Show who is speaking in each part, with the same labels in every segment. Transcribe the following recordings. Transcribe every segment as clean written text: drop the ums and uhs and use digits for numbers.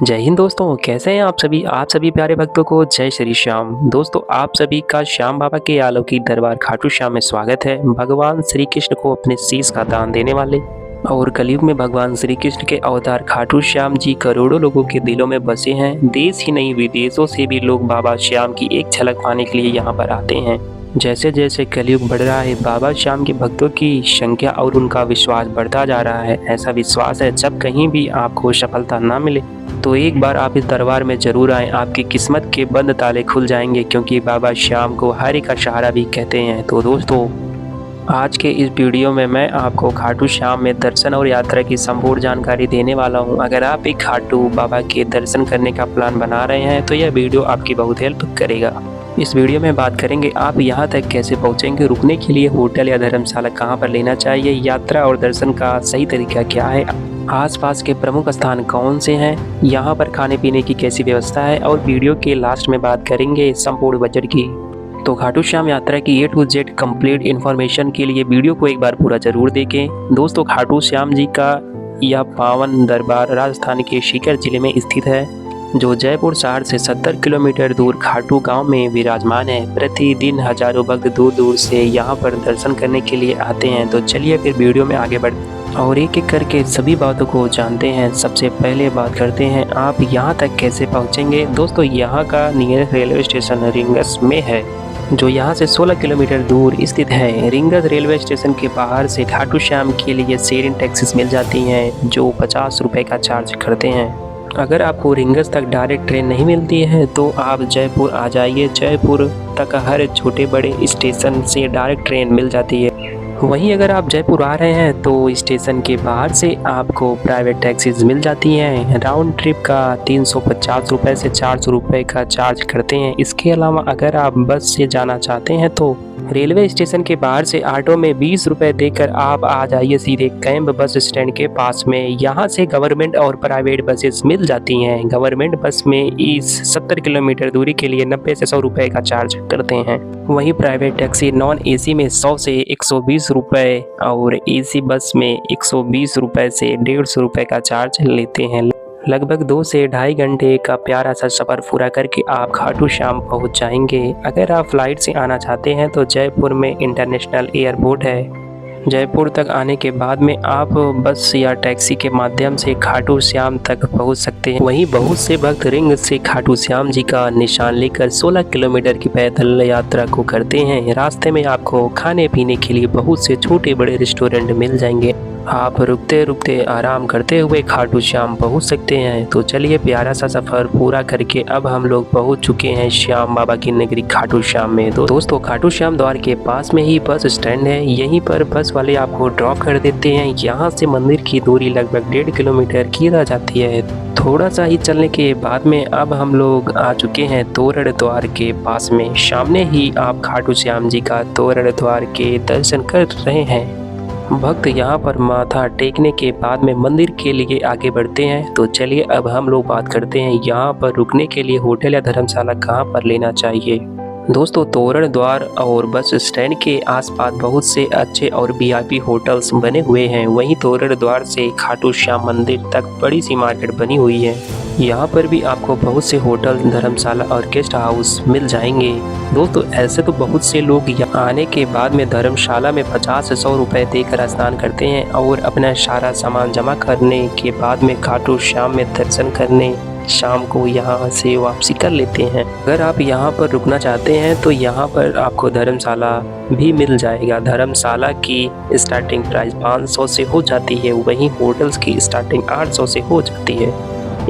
Speaker 1: जय हिंद दोस्तों, कैसे हैं आप सभी प्यारे भक्तों को जय श्री श्याम। दोस्तों, आप सभी का श्याम बाबा के अलौकिक दरबार खाटू श्याम में स्वागत है। भगवान श्री कृष्ण को अपने शीश का दान देने वाले और कलयुग में भगवान श्री कृष्ण के अवतार खाटू श्याम जी करोड़ों लोगों के दिलों में बसे हैं। देश ही नहीं विदेशों से भी लोग बाबा श्याम की एक झलक पाने के लिए यहाँ पर आते हैं। जैसे जैसे कलयुग बढ़ रहा है, बाबा श्याम के भक्तों की संख्या और उनका विश्वास बढ़ता जा रहा है। ऐसा विश्वास है, जब कहीं भी आपको सफलता ना मिले तो एक बार आप इस दरबार में जरूर आएं। आपकी किस्मत के बंद ताले खुल जाएंगे, क्योंकि बाबा श्याम को हरि का सहारा भी कहते हैं। तो दोस्तों, आज के इस वीडियो में मैं आपको खाटू श्याम में दर्शन और यात्रा की संपूर्ण जानकारी देने वाला हूं। अगर आप एक खाटू बाबा के दर्शन करने का प्लान बना रहे हैं तो यह वीडियो आपकी बहुत हेल्प करेगा। इस वीडियो में बात करेंगे आप यहाँ तक कैसे पहुँचेंगे, रुकने के लिए होटल या धर्मशाला कहाँ पर लेना चाहिए, यात्रा और दर्शन का सही तरीका क्या है, आसपास के प्रमुख स्थान कौन से हैं, यहाँ पर खाने पीने की कैसी व्यवस्था है, और वीडियो के लास्ट में बात करेंगे संपूर्ण बजट की। तो खाटू श्याम यात्रा की A to Z complete information के लिए वीडियो को एक बार पूरा जरूर देखें। दोस्तों, खाटू श्याम जी का यह पावन दरबार राजस्थान के सीकर जिले में स्थित है, जो जयपुर शहर से 70 किलोमीटर दूर खाटू गांव में विराजमान है। प्रतिदिन हजारों भक्त दूर दूर से यहां पर दर्शन करने के लिए आते हैं। तो चलिए फिर वीडियो में आगे बढ़ते और एक एक करके सभी बातों को जानते हैं। सबसे पहले बात करते हैं आप यहां तक कैसे पहुंचेंगे। दोस्तों, यहां का नियरेस्ट रेलवे स्टेशन रिंगस में है, जो यहाँ से 16 किलोमीटर दूर स्थित है। रिंगस रेलवे स्टेशन के बाहर से खाटू श्याम के लिए शेयरिंग टैक्सीज मिल जाती हैं, जो 50 रुपये का चार्ज करते हैं। अगर आपको रिंगस तक डायरेक्ट ट्रेन नहीं मिलती है तो आप जयपुर आ जाइए। जयपुर तक हर छोटे बड़े स्टेशन से डायरेक्ट ट्रेन मिल जाती है। वहीं अगर आप जयपुर आ रहे हैं तो स्टेशन के बाहर से आपको प्राइवेट टैक्सीज मिल जाती हैं। राउंड ट्रिप का 350 रुपये से 400 रुपये का चार्ज करते हैं। इसके अलावा अगर आप बस से जाना चाहते हैं तो रेलवे स्टेशन के बाहर से ऑटो में 20 रुपये देकर आप आ जाइए सीधे कैंप बस स्टैंड के पास में। यहाँ से गवर्नमेंट और प्राइवेट बसेस मिल जाती हैं। गवर्नमेंट बस में इस 70 किलोमीटर दूरी के लिए 90 से 100 रुपये का चार्ज करते हैं। वहीं प्राइवेट टैक्सी नॉन AC में 100 से 120 रुपये और AC बस में 120 रुपये से 150 रुपये का चार्ज लेते हैं। लगभग 2 से ढाई घंटे का प्यारा सा सफ़र पूरा करके आप खाटू श्याम पहुंच जाएंगे। अगर आप फ्लाइट से आना चाहते हैं तो जयपुर में इंटरनेशनल एयरपोर्ट है। जयपुर तक आने के बाद में आप बस या टैक्सी के माध्यम से खाटू श्याम तक पहुंच सकते हैं। वहीं बहुत से भक्त रिंग से खाटू श्याम जी का निशान लेकर 16 किलोमीटर की पैदल यात्रा को करते हैं। रास्ते में आपको खाने पीने के लिए बहुत से छोटे बड़े रेस्टोरेंट मिल जाएंगे। आप रुकते रुकते आराम करते हुए खाटू श्याम पहुंच सकते हैं। तो चलिए, प्यारा सा सफ़र पूरा करके अब हम लोग पहुंच चुके हैं श्याम बाबा की नगरी खाटू श्याम में। दोस्तों, खाटू श्याम द्वार के पास में ही बस स्टैंड है। यहीं पर बस वाले आपको ड्रॉप कर देते हैं। यहाँ से मंदिर की दूरी लगभग 1.5 किलोमीटर की रह जाती है। थोड़ा सा ही चलने के बाद में अब हम लोग आ चुके हैं तोरण द्वार के पास में। सामने ही आप खाटू श्याम जी का तोरण द्वार के दर्शन कर रहे हैं। भक्त यहाँ पर माथा टेकने के बाद में मंदिर के लिए आगे बढ़ते हैं। तो चलिए अब हम लोग बात करते हैं यहाँ पर रुकने के लिए होटल या धर्मशाला कहाँ पर लेना चाहिए। दोस्तों, तोरण द्वार और बस स्टैंड के आसपास बहुत से अच्छे और VIP होटल्स बने हुए हैं। वहीं तोरण द्वार से खाटू श्याम मंदिर तक बड़ी सी मार्केट बनी हुई है। यहाँ पर भी आपको बहुत से होटल, धर्मशाला और गेस्ट हाउस मिल जाएंगे। दोस्तों, ऐसे तो बहुत से लोग यहाँ आने के बाद में धर्मशाला में 50 से 100 रुपये देकर स्नान करते हैं और अपना सारा सामान जमा करने के बाद में खाटू श्याम में दर्शन करने शाम को यहाँ से वापसी कर लेते हैं। अगर आप यहाँ पर रुकना चाहते हैं तो यहाँ पर आपको धर्मशाला भी मिल जाएगा। धर्मशाला की स्टार्टिंग प्राइस 500 से हो जाती है। वहीं होटल्स की स्टार्टिंग 800 से हो जाती है।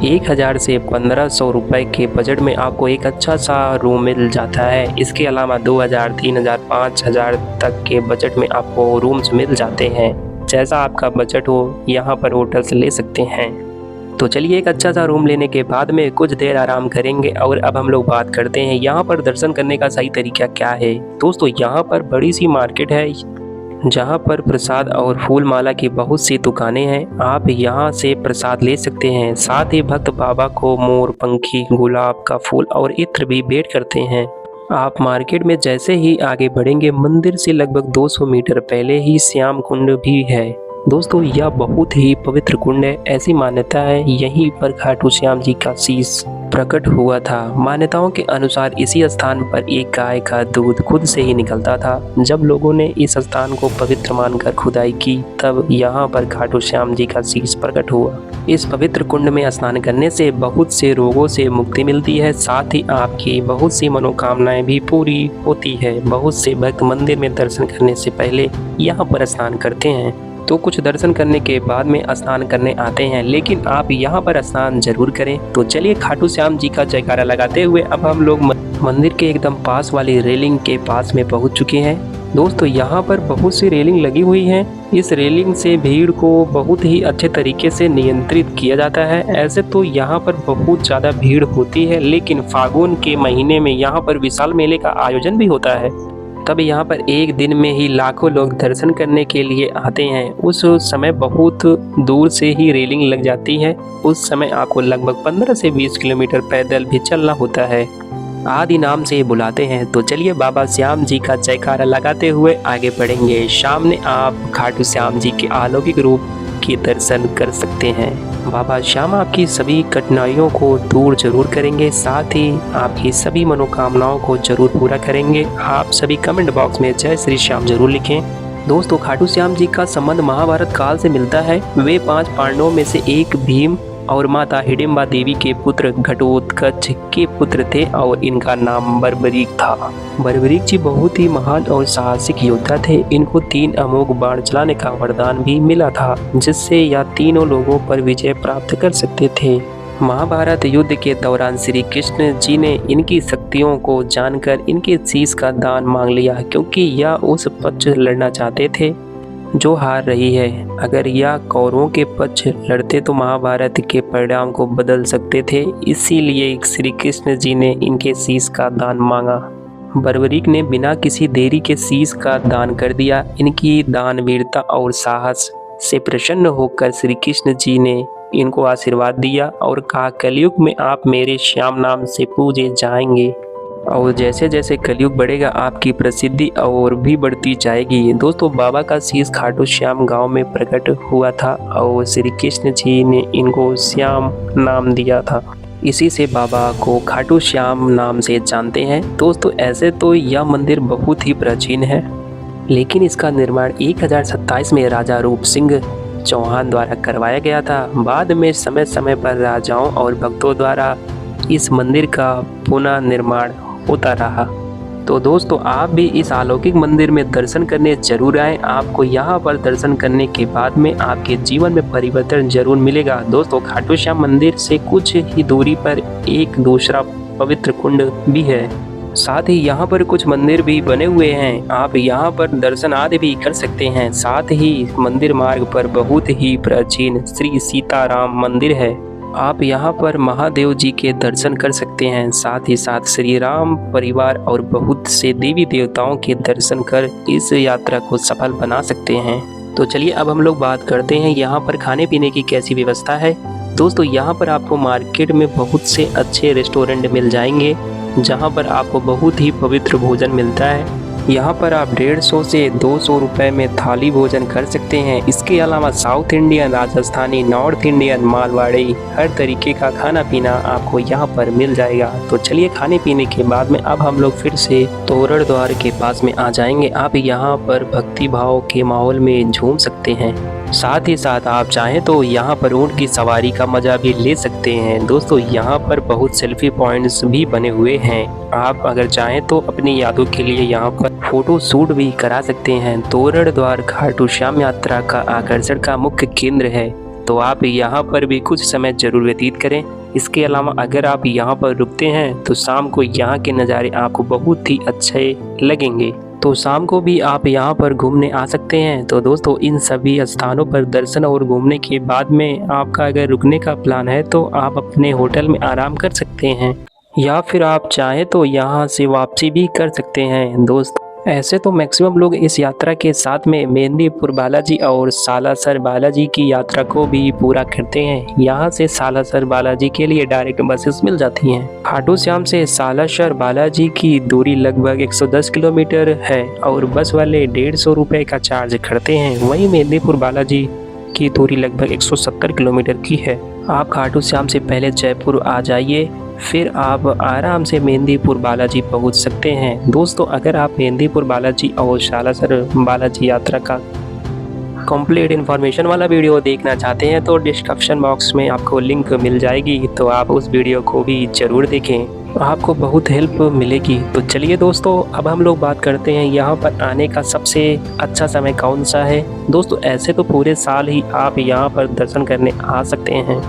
Speaker 1: 1000 से 1500 रुपये के बजट में आपको एक अच्छा सा रूम मिल जाता है। इसके अलावा 2000, 3000, 5000 तक के बजट में आपको रूम्स मिल जाते हैं। जैसा आपका बजट हो, यहाँ पर होटल्स ले सकते हैं। तो चलिए, एक अच्छा सा रूम लेने के बाद में कुछ देर आराम करेंगे और अब हम लोग बात करते हैं यहाँ पर दर्शन करने का सही तरीका क्या है। दोस्तों, यहाँ पर बड़ी सी मार्केट है, जहाँ पर प्रसाद और फूल माला की बहुत सी दुकानें हैं। आप यहाँ से प्रसाद ले सकते हैं। साथ ही भक्त बाबा को मोर पंखी, गुलाब का फूल और इत्र भी भेंट करते हैं। आप मार्केट में जैसे ही आगे बढ़ेंगे, मंदिर से लगभग 200 मीटर पहले ही श्याम कुंड भी है। दोस्तों यह बहुत ही पवित्र कुंड है। ऐसी मान्यता है यहीं पर खाटू श्याम जी का शीश प्रकट हुआ था। मान्यताओं के अनुसार इसी स्थान पर एक गाय का दूध खुद से ही निकलता था। जब लोगों ने इस स्थान को पवित्र मानकर खुदाई की तब यहाँ पर खाटू श्याम जी का शीश प्रकट हुआ। इस पवित्र कुंड में स्नान करने से बहुत से रोगों से मुक्ति मिलती है, साथ ही आपकी बहुत सी मनोकामनाएं भी पूरी होती है। बहुत से भक्त मंदिर में दर्शन करने से पहले यहाँ पर स्नान करते हैं, तो कुछ दर्शन करने के बाद में स्नान करने आते हैं, लेकिन आप यहाँ पर स्नान जरूर करें। तो चलिए खाटू श्याम जी का जयकारा लगाते हुए अब हम लोग मंदिर के एकदम पास वाली रेलिंग के पास में पहुँच चुके हैं। दोस्तों यहाँ पर बहुत सी रेलिंग लगी हुई हैं। इस रेलिंग से भीड़ को बहुत ही अच्छे तरीके से नियंत्रित किया जाता है। ऐसे तो यहाँ पर बहुत ज़्यादा भीड़ होती है, लेकिन फागुन के महीने में यहाँ पर विशाल मेले का आयोजन भी होता है। तब यहाँ पर एक दिन में ही लाखों लोग दर्शन करने के लिए आते हैं। उस समय बहुत दूर से ही रेलिंग लग जाती है। उस समय आपको लगभग 15 से 20 किलोमीटर पैदल भी चलना होता है। आदि नाम से बुलाते हैं। तो चलिए बाबा श्याम जी का जयकारा लगाते हुए आगे बढ़ेंगे। सामने आप खाटू श्याम जी के अलौकिक रूप के दर्शन कर सकते हैं। बाबा श्याम आपकी सभी कठिनाइयों को दूर जरूर करेंगे, साथ ही आपकी सभी मनोकामनाओं को जरूर पूरा करेंगे। आप सभी कमेंट बॉक्स में जय श्री श्याम जरूर लिखें। दोस्तों खाटू श्याम जी का संबंध महाभारत काल से मिलता है। वे 5 पांडवों में से एक भीम और माता हिडिंबा देवी के पुत्र घटोत्कच के पुत्र थे और इनका नाम बर्बरीक था। बर्बरीक जी बहुत ही महान और साहसिक योद्धा थे। इनको 3 अमोघ बाण चलाने का वरदान भी मिला था, जिससे यह तीनों लोगों पर विजय प्राप्त कर सकते थे। महाभारत युद्ध के दौरान श्री कृष्ण जी ने इनकी शक्तियों को जानकर इनके शीश का दान मांग लिया, क्योंकि यह उस पक्ष लड़ना चाहते थे जो हार रही है। अगर यह कौरवों के पक्ष लड़ते तो महाभारत के परिणाम को बदल सकते थे, इसीलिए श्री कृष्ण जी ने इनके शीश का दान मांगा। बर्बरीक ने बिना किसी देरी के शीश का दान कर दिया। इनकी दानवीरता और साहस से प्रसन्न होकर श्री कृष्ण जी ने इनको आशीर्वाद दिया और कहा, कलयुग में आप मेरे श्याम नाम से पूजे जाएंगे और जैसे जैसे कलयुग बढ़ेगा आपकी प्रसिद्धि और भी बढ़ती जाएगी। दोस्तों बाबा का शीश खाटू श्याम गांव में प्रकट हुआ था और श्री कृष्ण जी ने इनको श्याम नाम दिया था। इसी से बाबा को खाटू श्याम नाम से जानते हैं। दोस्तों ऐसे तो यह मंदिर बहुत ही प्राचीन है, लेकिन इसका निर्माण 1027 में राजा रूप सिंह चौहान द्वारा करवाया गया था। बाद में समय समय पर राजाओं और भक्तों द्वारा इस मंदिर का पुनः निर्माण होता रहा। तो दोस्तों आप भी इस अलौकिक मंदिर में दर्शन करने जरूर आएं। आपको यहाँ पर दर्शन करने के बाद में आपके जीवन में परिवर्तन जरूर मिलेगा। दोस्तों खाटू श्याम मंदिर से कुछ ही दूरी पर एक दूसरा पवित्र कुंड भी है, साथ ही यहाँ पर कुछ मंदिर भी बने हुए हैं। आप यहाँ पर दर्शन आदि भी कर सकते हैं। साथ ही मंदिर मार्ग पर बहुत ही प्राचीन श्री सीताराम मंदिर है। आप यहाँ पर महादेव जी के दर्शन कर सकते हैं। साथ ही साथ श्री राम परिवार और बहुत से देवी देवताओं के दर्शन कर इस यात्रा को सफल बना सकते हैं। तो चलिए अब हम लोग बात करते हैं यहाँ पर खाने पीने की कैसी व्यवस्था है। दोस्तों यहाँ पर आपको मार्केट में बहुत से अच्छे रेस्टोरेंट मिल जाएंगे, जहाँ पर आपको बहुत ही पवित्र भोजन मिलता है। यहाँ पर आप 150 से 200 रुपए में थाली भोजन कर सकते हैं। इसके अलावा south Indian, Rajasthani, north Indian, Marwari हर तरीके का खाना पीना आपको यहाँ पर मिल जाएगा। तो चलिए खाने पीने के बाद में अब हम लोग फिर से तोरण द्वार के पास में आ जाएंगे। आप यहाँ पर भक्ति भाव के माहौल में झूम सकते हैं। साथ ही साथ आप चाहें तो यहाँ पर ऊँट की सवारी का मजा भी ले सकते हैं। दोस्तों यहाँ पर बहुत सेल्फी पॉइंट्स भी बने हुए हैं। आप अगर चाहें तो अपनी यादों के लिए यहाँ पर फोटो शूट भी करा सकते हैं। तोरण द्वार खाटू श्याम यात्रा का आकर्षण का मुख्य केंद्र है, तो आप यहाँ पर भी कुछ समय जरूर व्यतीत करें। इसके अलावा अगर आप यहाँ पर रुकते हैं तो शाम को यहाँ के नज़ारे आपको बहुत ही अच्छे लगेंगे। तो शाम को भी आप यहाँ पर घूमने आ सकते हैं। तो दोस्तों इन सभी स्थानों पर दर्शन और घूमने के बाद में आपका अगर रुकने का प्लान है तो आप अपने होटल में आराम कर सकते हैं, या फिर आप चाहें तो यहाँ से वापसी भी कर सकते हैं। ऐसे तो मैक्सिमम लोग इस यात्रा के साथ में मेदिनीपुर बालाजी और सालासर बालाजी की यात्रा को भी पूरा करते हैं। यहाँ से सालासर बालाजी के लिए डायरेक्ट बसेस मिल जाती हैं। खाटू श्याम से सालासर बालाजी की दूरी लगभग 110 किलोमीटर है और बस वाले 150 रुपये का चार्ज करते हैं। वहीं मेदिनीपुर बालाजी की दूरी लगभग 170 किलोमीटर की है। आप खाटू श्याम से पहले जयपुर आ जाइए, फिर आप आराम से मेदिनीपुर बालाजी पहुंच सकते हैं। दोस्तों, अगर आप मेदिनीपुर बालाजी और सालासर बालाजी यात्रा का कंप्लीट इन्फॉर्मेशन वाला वीडियो देखना चाहते हैं तो डिस्क्रिप्शन बॉक्स में आपको लिंक मिल जाएगी, तो आप उस वीडियो को भी ज़रूर देखें, आपको बहुत हेल्प मिलेगी। तो चलिए दोस्तों, अब हम लोग बात करते हैं यहाँ पर आने का सबसे अच्छा समय कौन सा है। दोस्तों, ऐसे तो पूरे साल ही आप यहाँ पर दर्शन करने आ सकते हैं,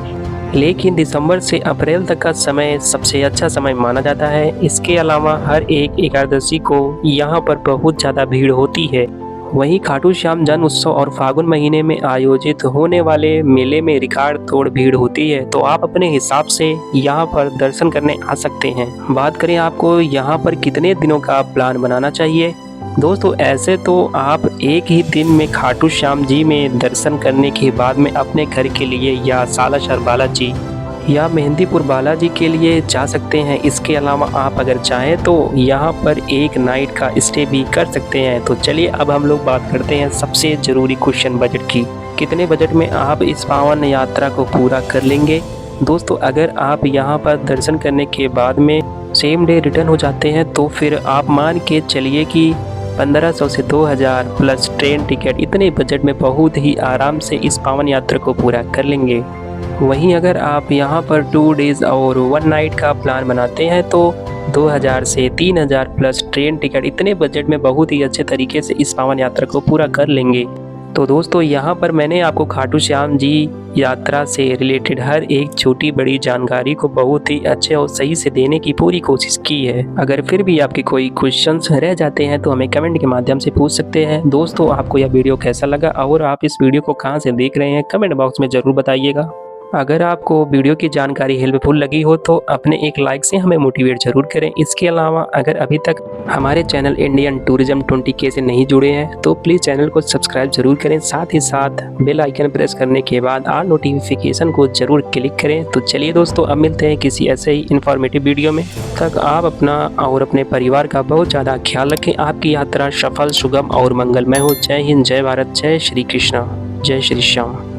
Speaker 1: लेकिन दिसंबर से अप्रैल तक का समय सबसे अच्छा समय माना जाता है। इसके अलावा हर एक एकादशी को यहाँ पर बहुत ज़्यादा भीड़ होती है। वहीं खाटू श्याम जन्म उत्सव और फागुन महीने में आयोजित होने वाले मेले में रिकॉर्ड तोड़ भीड़ होती है, तो आप अपने हिसाब से यहाँ पर दर्शन करने आ सकते हैं। बात करें आपको यहाँ पर कितने दिनों का प्लान बनाना चाहिए। दोस्तों, ऐसे तो आप एक ही दिन में खाटू श्याम जी में दर्शन करने के बाद में अपने घर के लिए या सालासर बालाजी या मेदिनीपुर बालाजी के लिए जा सकते हैं। इसके अलावा आप अगर चाहें तो यहाँ पर एक नाइट का स्टे भी कर सकते हैं। तो चलिए अब हम लोग बात करते हैं सबसे ज़रूरी क्वेश्चन, बजट की। कितने बजट में आप इस पावन यात्रा को पूरा कर लेंगे। दोस्तों, अगर आप यहाँ पर दर्शन करने के बाद में सेम डे रिटर्न हो जाते हैं तो फिर आप मान के चलिए कि 1500 से 2000 प्लस ट्रेन टिकट, इतने बजट में बहुत ही आराम से इस पावन यात्रा को पूरा कर लेंगे। वहीं अगर आप यहाँ पर 2 डेज़ और 1 नाइट का प्लान बनाते हैं तो 2000 से 3000 प्लस ट्रेन टिकट, इतने बजट में बहुत ही अच्छे तरीके से इस पावन यात्रा को पूरा कर लेंगे। तो दोस्तों, यहाँ पर मैंने आपको खाटू श्याम जी यात्रा से रिलेटेड हर एक छोटी बड़ी जानकारी को बहुत ही अच्छे और सही से देने की पूरी कोशिश की है। अगर फिर भी आपके कोई क्वेश्चंस रह जाते हैं तो हमें कमेंट के माध्यम से पूछ सकते हैं। दोस्तों, आपको यह वीडियो कैसा लगा और आप इस वीडियो को कहाँ से देख रहे हैं, कमेंट बॉक्स में ज़रूर बताइएगा। अगर आपको वीडियो की जानकारी हेल्पफुल लगी हो तो अपने एक लाइक से हमें मोटिवेट जरूर करें। इसके अलावा अगर अभी तक हमारे चैनल इंडियन टूरिज्म 20K से नहीं जुड़े हैं तो प्लीज़ चैनल को सब्सक्राइब जरूर करें। साथ ही साथ बेल आइकन प्रेस करने के बाद ऑल नोटिफिकेशन को जरूर क्लिक करें। तो चलिए दोस्तों, अब मिलते हैं किसी ऐसे ही इन्फॉर्मेटिव वीडियो में। तक आप अपना और अपने परिवार का बहुत ज़्यादा ख्याल रखें। आपकी यात्रा सफल, सुगम और मंगलमय हो। जय हिंद, जय भारत, जय श्री कृष्णा, जय श्री श्याम।